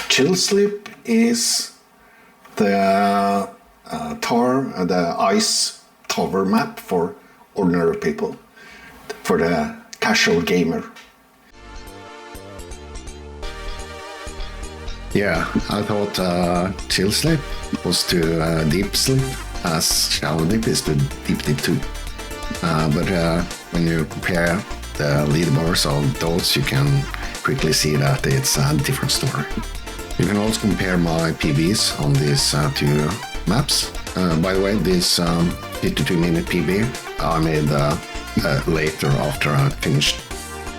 Chill Slip is the the ice tower map for ordinary people, for the casual gamer. Yeah, I thought Chill Slip was to Deep Sleep, as Shallow Dip is to Deep Dip 2. But when you compare the leaderboards of those, you can quickly see that it's a different story. You can also compare my PBs on these two maps. By the way, this 52-minute PB I made later after I finished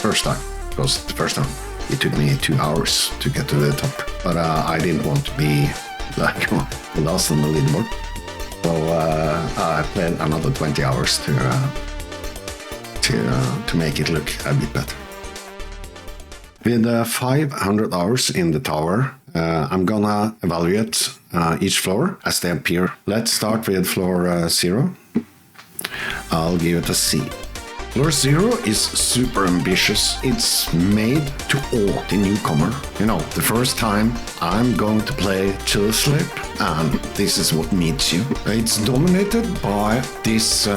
first time, because the first time it took me 2 hours to get to the top. But I didn't want to be like last on the leaderboard. So I played another 20 hours to make it look a bit better. With 500 hours in the tower, I'm gonna evaluate each floor as they appear. Let's start with floor 0. I'll give it a C. Floor 0 is super ambitious. It's made to awe the newcomer. You know, the first time I'm going to play Chill Slip, and this is what meets you. It's dominated by this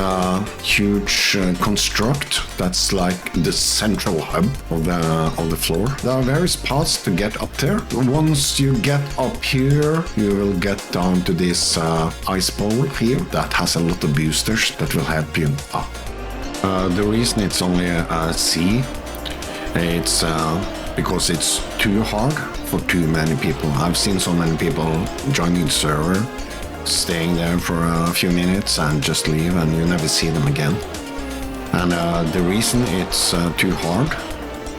huge construct that's like the central hub of the floor. There are various paths to get up there. Once you get up here, you will get down to this ice pole here that has a lot of boosters that will help you up. The reason it's only a C, it's because it's too hard for too many people. I've seen so many people joining the server, staying there for a few minutes and just leave, and you never see them again. And the reason it's too hard,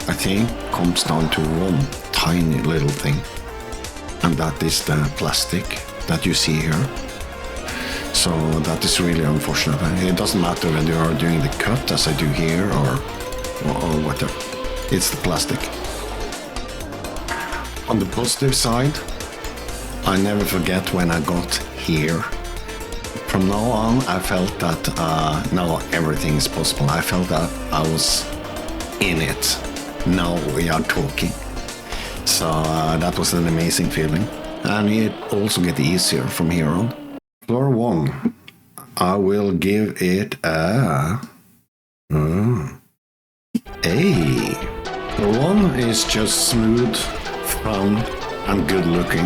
I think, comes down to one tiny little thing, and that is the plastic that you see here. So that is really unfortunate. It doesn't matter whether you are doing the cut as I do here or whatever. It's the plastic. On the positive side, I never forget when I got here. From now on, I felt that now everything is possible. I felt that I was in it. Now we are talking. So that was an amazing feeling. And it also gets easier from here on. Floor 1, I will give it a A. Floor 1 is just smooth, fun, and good looking.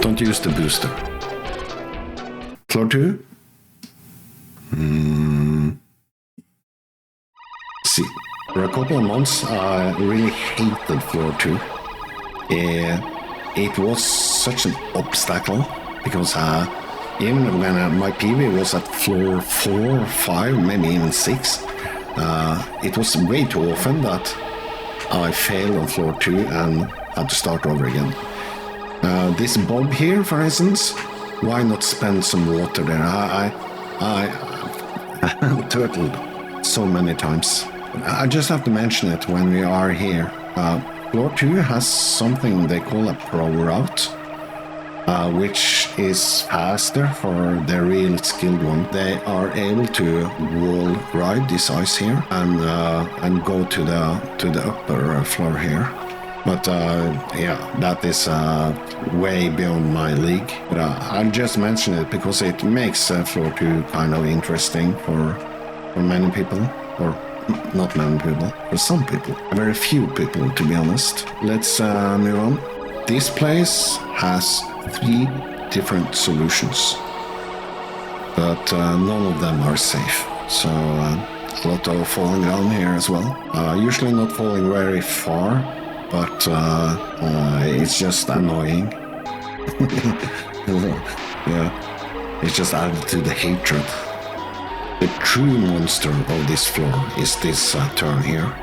Don't use the booster. Floor 2. See, for a couple of months I really hated floor 2. It was such an obstacle because even when my PV was at floor 4, 5, maybe even 6, it was way too often that I failed on floor 2 and had to start over again. This bob here, for instance, why not spend some water there? I turtled so many times. I just have to mention it when we are here. Floor 2 has something they call a pro route, which is faster for the real skilled one. They are able to wall ride this ice here and go to the upper floor here. But yeah, that is way beyond my league. But I'll just mention it because it makes floor 2 kind of interesting for many people, or not many people, for some people. Very few people, to be honest. Let's move on. This place has 3 different solutions, but none of them are safe. So a lot of falling down here as well. Usually not falling very far, but it's just annoying. Yeah, it's just added to the hatred. The true monster of this floor is this turn here,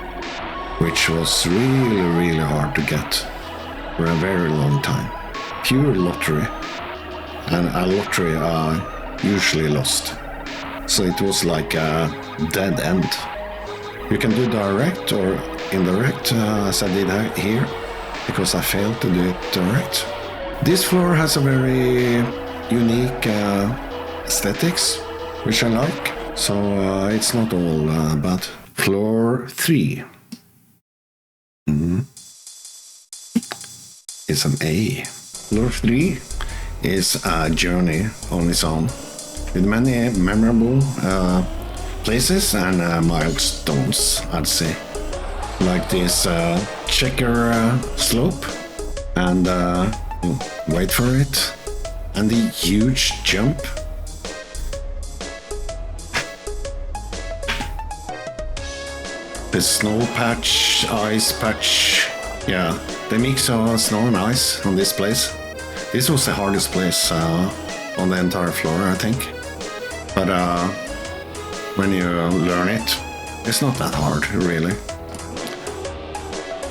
which was really hard to get for a very long time. Pure lottery, and a lottery usually lost. So it was like a dead end. You can do direct or indirect, as I did here, because I failed to do it direct. This floor has a very unique aesthetics, which I like. So it's not all bad. Floor 3. is an A. Floor 3 is a journey on its own, with many memorable places and milestones, I'd say. Like this checker slope, and wait for it, and the huge jump. The snow patch, ice patch, yeah, the mix of snow and ice on this place. This was the hardest place on the entire floor, I think. But when you learn it, it's not that hard, really.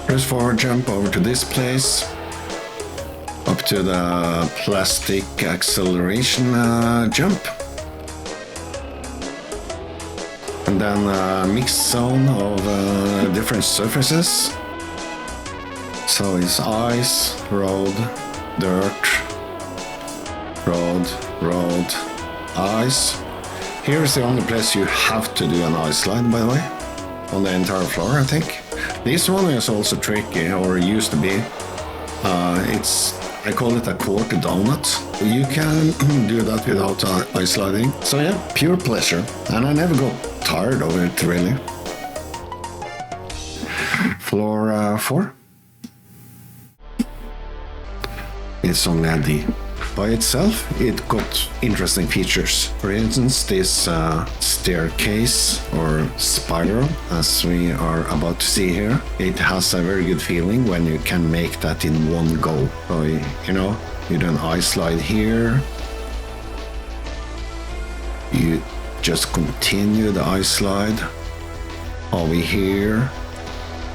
Press forward, jump over to this place, up to the plastic acceleration jump. And then a mixed zone of different surfaces. So it's ice, road, dirt, road, ice. Here's the only place you have to do an ice slide, by the way, on the entire floor, I think. This one is also tricky, or used to be. I call it a quarter donut. You can do that without ice sliding. So yeah, pure pleasure. And I never got tired of it, really. Floor 4. It's only a D. By itself, it got interesting features. For instance, this staircase or spiral, as we are about to see here. It has a very good feeling when you can make that in one go. So, you know, you do an ice slide here. You just continue the ice slide over here.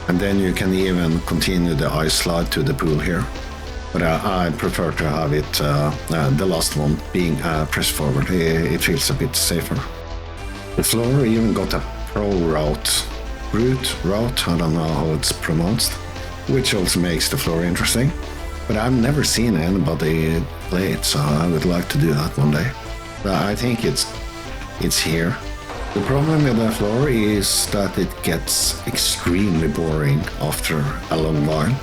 And then you can even continue the ice slide to the pool here. But I prefer to have it, the last one, being press forward. It feels a bit safer. The floor even got a pro route, I don't know how it's pronounced, which also makes the floor interesting. But I've never seen anybody play it, so I would like to do that one day. But I think it's here. The problem with the floor is that it gets extremely boring after a long while.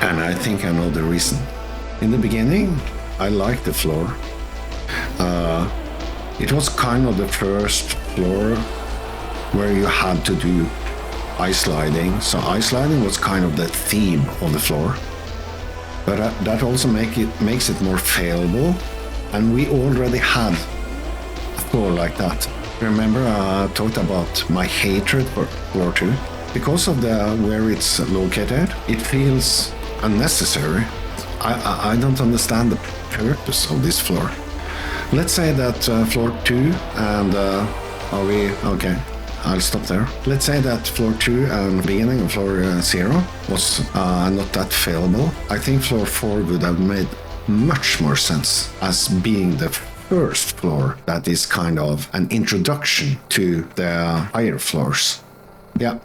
And I think I know the reason. In the beginning, I liked the floor. It was kind of the first floor where you had to do ice sliding. So ice sliding was kind of the theme of the floor. But that also makes it more failable. And we already had a floor like that. Remember I talked about my hatred for floor 2? Because of where it's located, it feels unnecessary. I don't understand the purpose of this floor. Let's say that floor 2 and okay, I'll stop there. Let's say that floor 2 and beginning of floor 0 was not that failable. I think floor 4 would have made much more sense as being the first floor that is kind of an introduction to the higher floors. Yeah,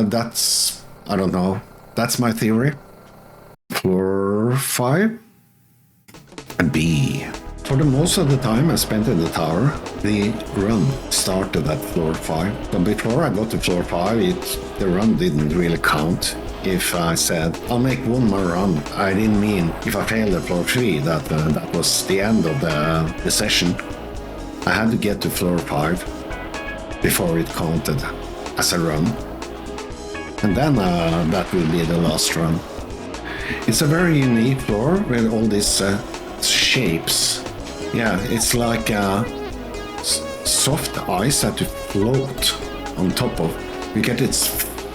that's, I don't know, that's my theory. Floor 5, a B. For the most of the time I spent in the tower, the run started at floor 5. But before I got to floor 5, the run didn't really count. If I said, I'll make one more run, I didn't mean if I failed at floor 3, that was the end of the session. I had to get to floor 5 before it counted as a run. And then that will be the last run. It's a very unique floor with all these shapes. Yeah, it's like soft ice that you float on top of. You get its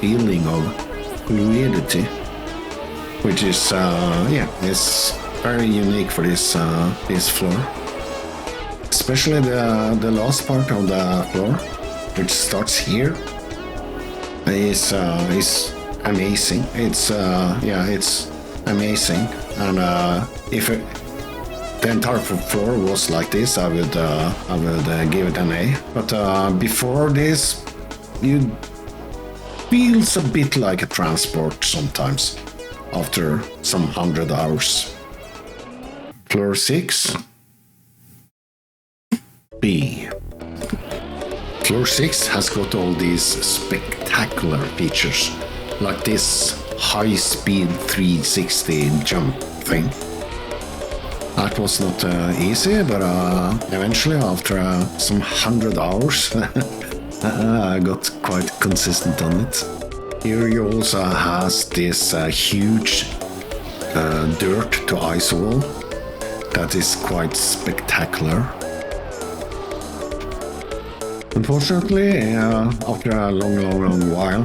feeling of fluidity, which is it's very unique for this floor. Especially the last part of the floor, which starts here, is amazing. It's amazing. And if the entire floor was like this, I would give it an A. But before this, it feels a bit like a transport sometimes after some 100 hours. Floor 6, B. Floor 6 has got all these spectacular features, like this high-speed 360 jump thing. That was not easy, but eventually, after some 100 hours, I got quite consistent on it. Here you also has this huge dirt to ice wall that is quite spectacular. Unfortunately, after a long while,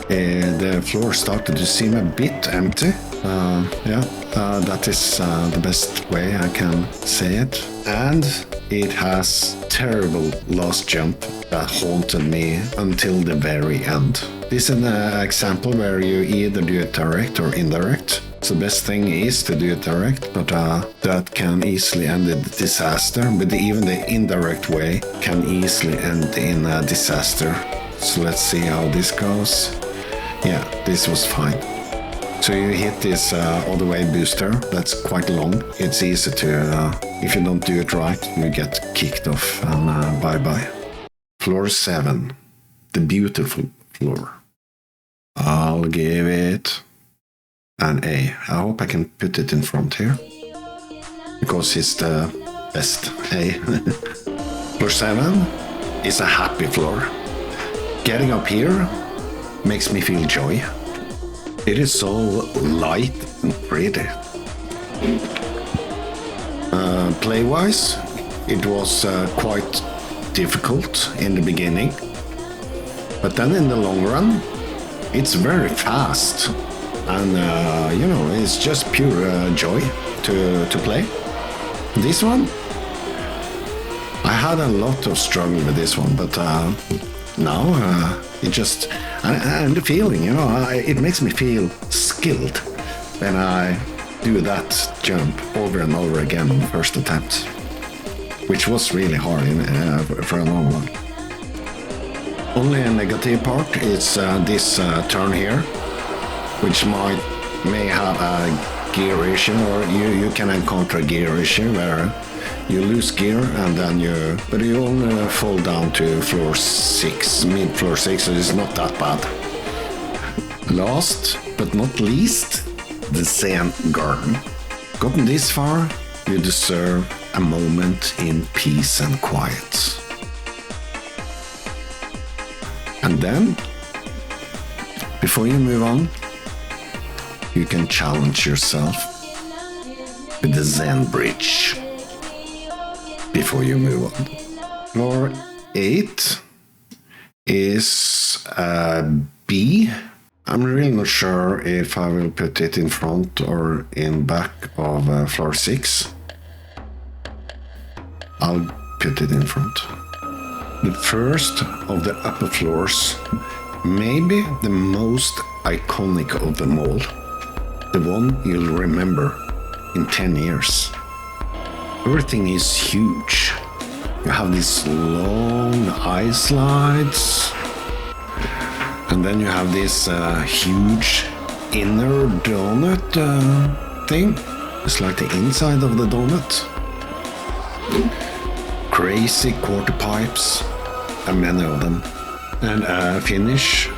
the floor started to seem a bit empty. That is the best way I can say it. And it has terrible last jump that haunted me until the very end. This is an example where you either do it direct or indirect. So the best thing is to do it direct, but that can easily end in disaster. But even the indirect way can easily end in a disaster. So let's see how this goes. Yeah, this was fine. So you hit this other way booster, that's quite long. It's easy to, if you don't do it right, you get kicked off and bye-bye. Floor 7, the beautiful floor. I'll give it an A. I hope I can put it in front here, because it's the best A. Floor 7 is a happy floor. Getting up here makes me feel joy. It is so light and pretty. Play-wise, it was quite difficult in the beginning, but then in the long run, it's very fast, and it's just pure joy to play. This one, I had a lot of struggle with this one, but now it just, and the feeling, it makes me feel skilled when I do that jump over and over again on the first attempt, which was really hard for a long while. Only a negative part is this turn here, which may have a gear issue, or you can encounter a gear issue where you lose gear and then but you only fall down to floor 6, mid floor 6, so it's not that bad. Last but not least, the Zen Garden. Gotten this far, you deserve a moment in peace and quiet. And then, before you move on, you can challenge yourself with the Zen Bridge before you move on. Floor 8 is B. I'm really not sure if I will put it in front or in back of floor 6. I'll put it in front. The first of the upper floors, maybe the most iconic of them all. The one you'll remember in 10 years. Everything is huge. You have these long ice slides, and then you have this huge inner donut thing. It's like the inside of the donut. Crazy quarter pipes, and many of them. And a finish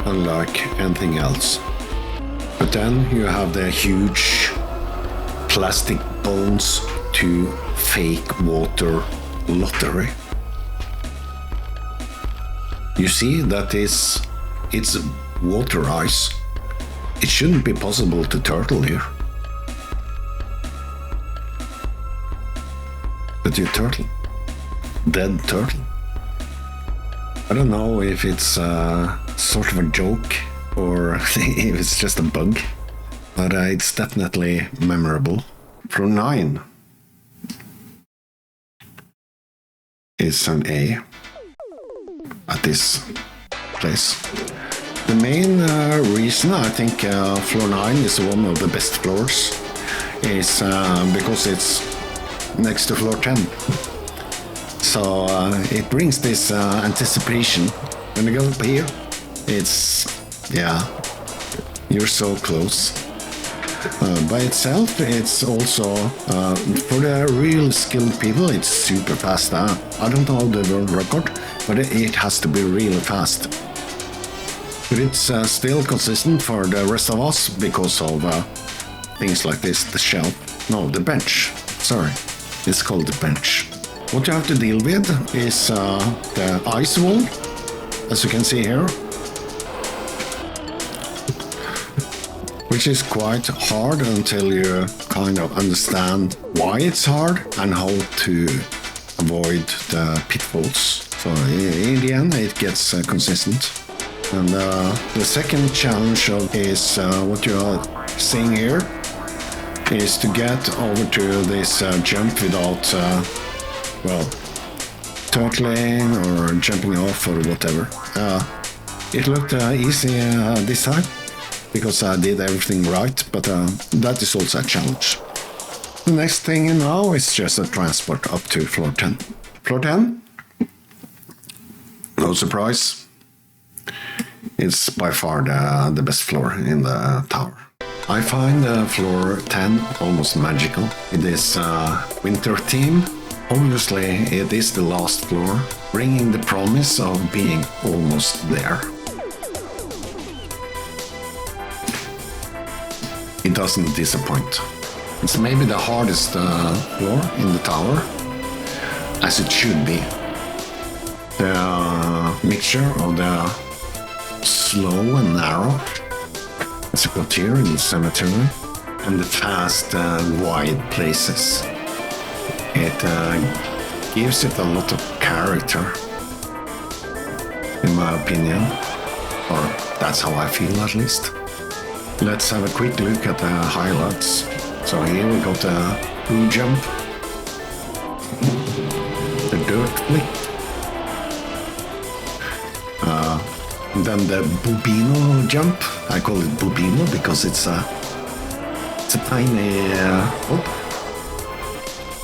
unlike anything else. But then you have the huge plastic bones to fake water lottery. You see that it's water ice. It shouldn't be possible to turtle here. But you turtle. Dead turtle. I don't know if it's sort of a joke or if it's just a bug, but it's definitely memorable. Floor 9 is an A at this place. The main reason I think floor 9 is one of the best floors is because it's next to floor 10. So it brings this anticipation. When you go up here, it's, you're so close. By itself, it's also, for the real skilled people, it's super fast. I don't know the world record, but it has to be really fast. But it's still consistent for the rest of us because of things like this, the shelf. No, the bench. Sorry, it's called the bench. What you have to deal with is the ice wall, as you can see here, which is quite hard until you kind of understand why it's hard and how to avoid the pitfalls. So in the end, it gets consistent. And the second challenge is what you are seeing here is to get over to this jump without, well, turtling or jumping off or whatever. It looked easy this time because I did everything right, but that is also a challenge. The next thing now is just a transport up to floor 10. Floor 10, no surprise, it's by far the best floor in the tower. I find floor 10 almost magical. It is winter theme. Obviously, it is the last floor, bringing the promise of being almost there. It doesn't disappoint. It's maybe the hardest floor in the tower, as it should be. The mixture of the slow and narrow, as you got here in the cemetery, and the fast, wide places. It gives it a lot of character, in my opinion, or that's how I feel at least. Let's have a quick look at the highlights. So here we got the blue jump, the dirt flip, then the bubino jump. I call it bubino because it's a tiny,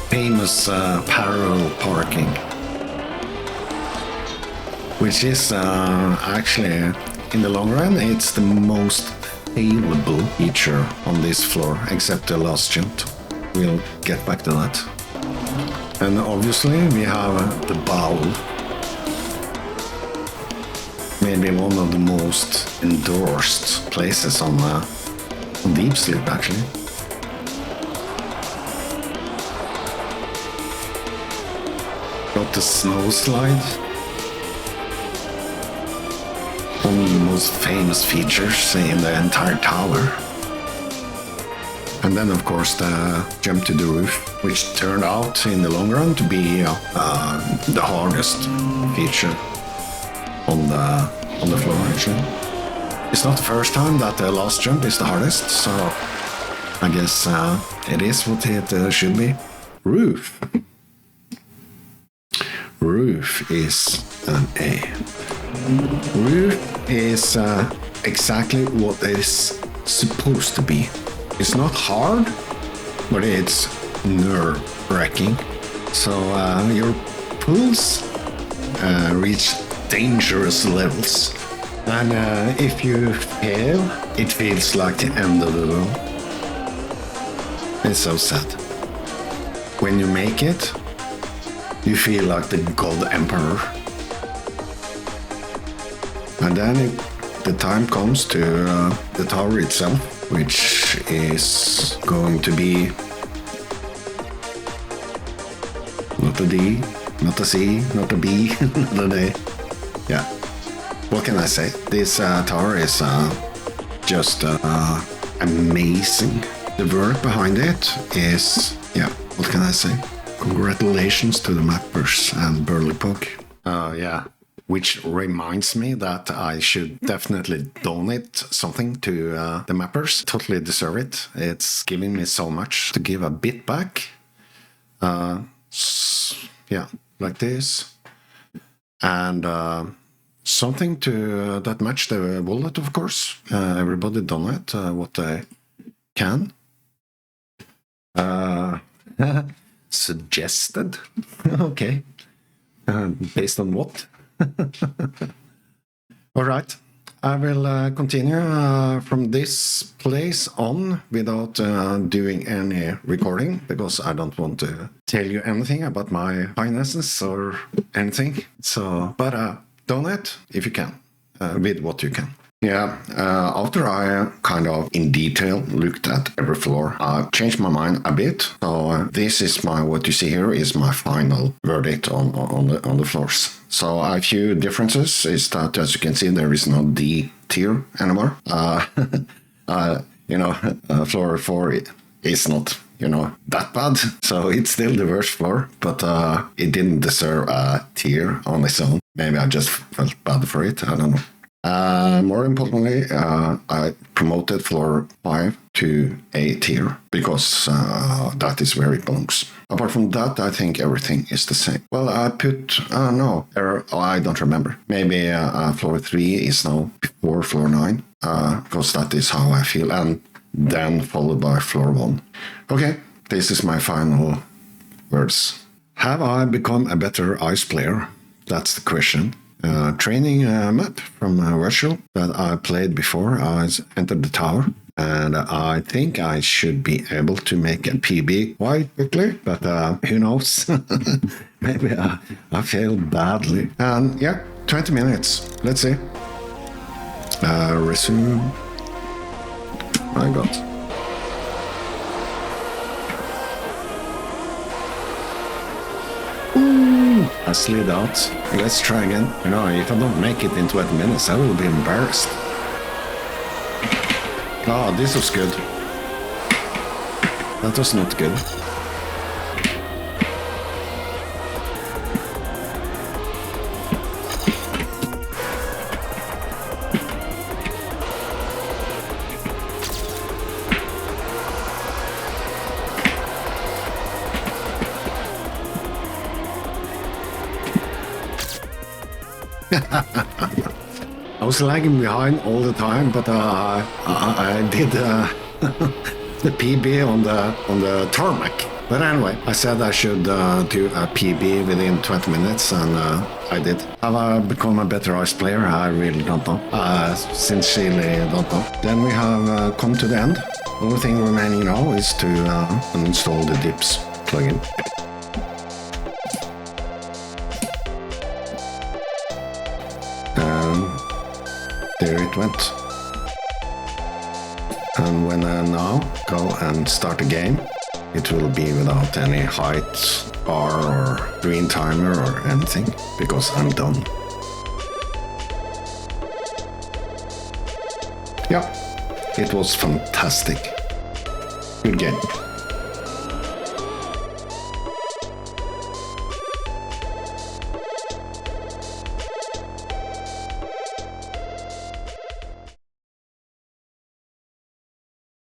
famous parallel parking, which is actually, in the long run, it's the most failable feature on this floor, except the last jump. We'll get back to that. And obviously we have the bowl. Maybe one of the most endorsed places on Deep Sleep, actually. Got the snow slide. One of the most famous features in the entire tower. And then, of course, the jump to the roof, which turned out in the long run to be the hardest feature on the floor, actually. It's not the first time that the last jump is the hardest, so I guess it is what it should be. Roof. Roof is an A. Roof is exactly what it is supposed to be. It's not hard, but it's nerve-wracking. So your pulse reach dangerous levels. And if you fail, it feels like the end of the world. It's so sad. When you make it, you feel like the God Emperor. And then the time comes to the tower itself, which is going to be not a D, not a C, not a B, not a A. Yeah. What can I say? This tower is just amazing. The work behind it is, yeah, what can I say? Congratulations to the mappers and Epilogue. Yeah. Which reminds me that I should definitely donate something to the mappers. Totally deserve it. It's giving me so much to give a bit back. Yeah, like this. And something to that match the wallet, of course. Everybody donate what they can. Suggested. Okay. Based on what? All right, I will continue from this place on without doing any recording because I don't want to tell you anything about my finances or anything. So, but donate if you can, with what you can. Yeah, after I kind of in detail looked at every floor, I changed my mind a bit. So this is what you see here is my final verdict on the floors. So a few differences is that, as you can see, there is no D tier anymore. Floor 4 is not, that bad. So it's still the worst floor, but it didn't deserve a tier on its own. Maybe I just felt bad for it. I don't know. More importantly, I promoted floor 5 to A tier because that is where it belongs. Apart from that, I think everything is the same. Well, I put, I don't remember. Maybe floor 3 is now before floor 9 because that is how I feel, and then followed by floor 1. Okay, this is my final words. Have I become a better ice player? That's the question. Training map from Virtual that I played before I entered the tower, and I think I should be able to make a PB quite quickly, but who knows? Maybe I failed badly. And yeah, 20 minutes. Let's see. Resume. My God. I slid out. Let's try again. If I don't make it in 20 minutes, I will be embarrassed. Oh, this was good. That was not good. I was lagging behind all the time, but I did the PB on the tarmac. But anyway, I said I should do a PB within 20 minutes, and I did. Have I become a better ice player? I really don't know. Sincerely don't know. Then we have come to the end. The only thing remaining now is to uninstall the Dips plugin. There it went. And when I now go and start a game, it will be without any height bar or green timer or anything, because I'm done. Yeah, it was fantastic. Good game.